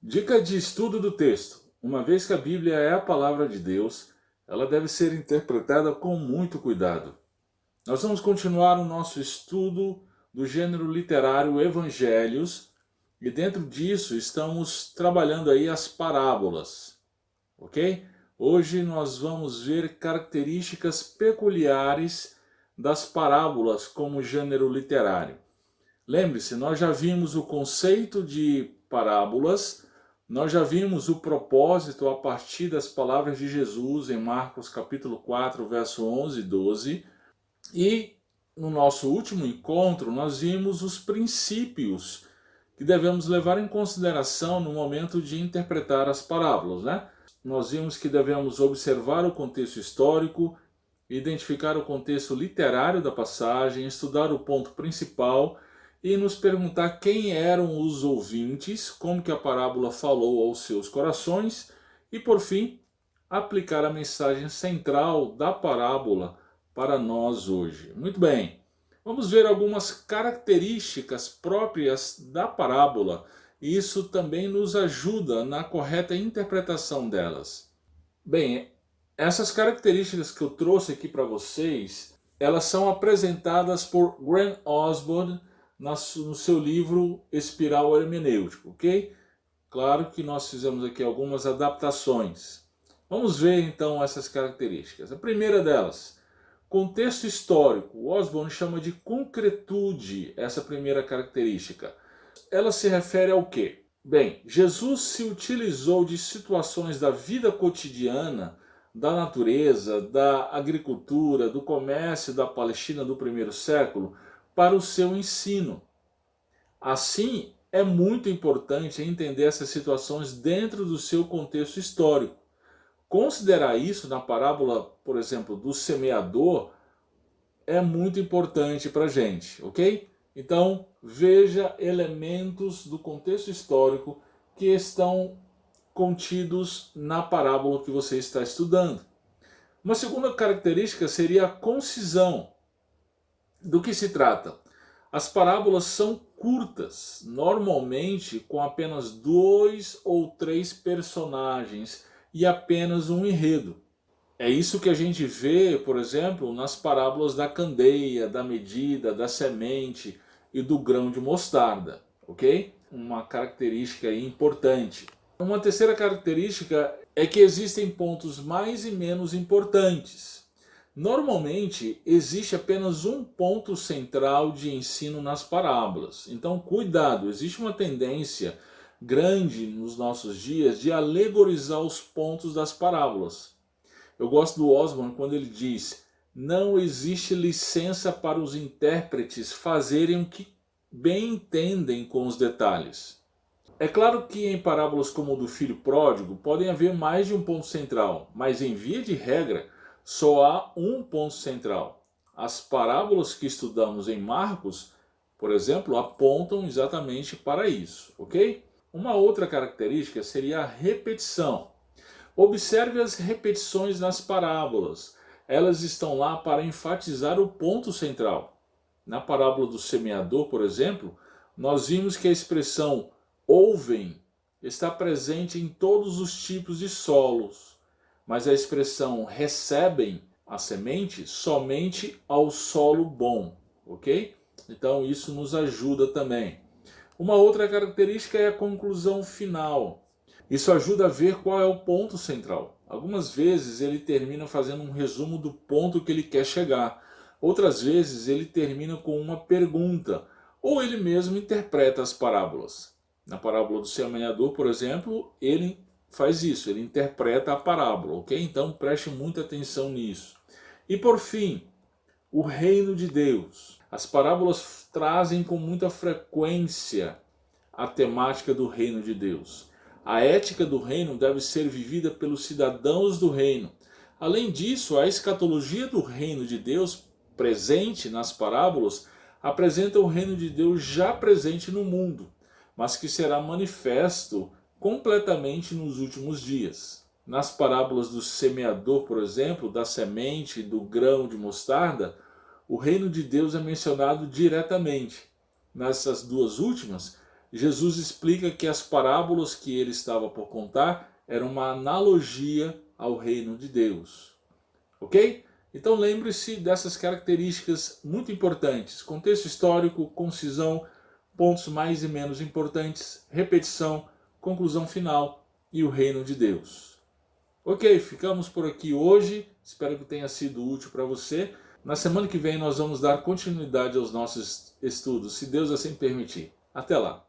Dica de estudo do texto. Uma vez que a Bíblia é a palavra de Deus, ela deve ser interpretada com muito cuidado. Nós vamos continuar o nosso estudo do gênero literário Evangelhos e dentro disso estamos trabalhando aí as parábolas, ok? Hoje nós vamos ver características peculiares das parábolas como gênero literário. Lembre-se, nós já vimos o conceito de parábolas, nós já vimos o propósito a partir das palavras de Jesus em Marcos capítulo 4, verso 11 e 12. E no nosso último encontro nós vimos os princípios que devemos levar em consideração no momento de interpretar as parábolas, né? Nós vimos que devemos observar o contexto histórico, identificar o contexto literário da passagem, estudar o ponto principal e nos perguntar quem eram os ouvintes, como que a parábola falou aos seus corações e, por fim, aplicar a mensagem central da parábola para nós hoje. Muito bem, vamos ver algumas características próprias da parábola e isso também nos ajuda na correta interpretação delas. Bem, essas características que eu trouxe aqui para vocês, elas são apresentadas por Grant Osborne no seu livro Espiral Hermenêutico, ok? Claro que nós fizemos aqui algumas adaptações. Vamos ver então essas características. A primeira delas, contexto histórico. O Osborne chama de concretude essa primeira característica. Ela se refere ao quê? Bem, Jesus se utilizou de situações da vida cotidiana, da natureza, da agricultura, do comércio da Palestina do primeiro século para o seu ensino. Assim, é muito importante entender essas situações dentro do seu contexto histórico. Considerar isso na parábola, por exemplo, do semeador, é muito importante para a gente, ok? Então, veja elementos do contexto histórico que estão contidos na parábola que você está estudando. Uma segunda característica seria a concisão. Do que se trata? As parábolas são curtas, normalmente com apenas 2 ou 3 personagens e apenas um enredo. É isso que a gente vê, por exemplo, nas parábolas da candeia, da medida, da semente e do grão de mostarda, ok? Uma característica importante. Uma terceira característica é que existem pontos mais e menos importantes. Normalmente, existe apenas um ponto central de ensino nas parábolas. Então, cuidado, existe uma tendência grande nos nossos dias de alegorizar os pontos das parábolas. Eu gosto do Osborne quando ele diz: não existe licença para os intérpretes fazerem o que bem entendem com os detalhes. É claro que em parábolas como o do filho pródigo podem haver mais de um ponto central, mas em via de regra só há um ponto central. As parábolas que estudamos em Marcos, por exemplo, apontam exatamente para isso, ok? Uma outra característica seria a repetição. Observe as repetições nas parábolas. Elas estão lá para enfatizar o ponto central. Na parábola do semeador, por exemplo, nós vimos que a expressão ouvem está presente em todos os tipos de solos, mas a expressão recebem a semente somente ao solo bom, ok? Então isso nos ajuda também. Uma outra característica é a conclusão final. Isso ajuda a ver qual é o ponto central. Algumas vezes ele termina fazendo um resumo do ponto que ele quer chegar. Outras vezes ele termina com uma pergunta. Ou ele mesmo interpreta as parábolas. Na parábola do semeador, por exemplo, ele faz isso. Ele interpreta a parábola, ok? Então preste muita atenção nisso. E por fim, o reino de Deus. As parábolas trazem com muita frequência a temática do reino de Deus. A ética do reino deve ser vivida pelos cidadãos do reino. Além disso, a escatologia do reino de Deus presente nas parábolas apresenta o reino de Deus já presente no mundo, mas que será manifesto completamente nos últimos dias. Nas parábolas do semeador, por exemplo, da semente e do grão de mostarda, o reino de Deus é mencionado diretamente. Nessas duas últimas, Jesus explica que as parábolas que ele estava por contar eram uma analogia ao reino de Deus. Ok? Então lembre-se dessas características muito importantes: contexto histórico, concisão, pontos mais e menos importantes, repetição, conclusão final e o reino de Deus. Ok, ficamos por aqui hoje. Espero que tenha sido útil para você. Na semana que vem nós vamos dar continuidade aos nossos estudos, se Deus assim permitir. Até lá!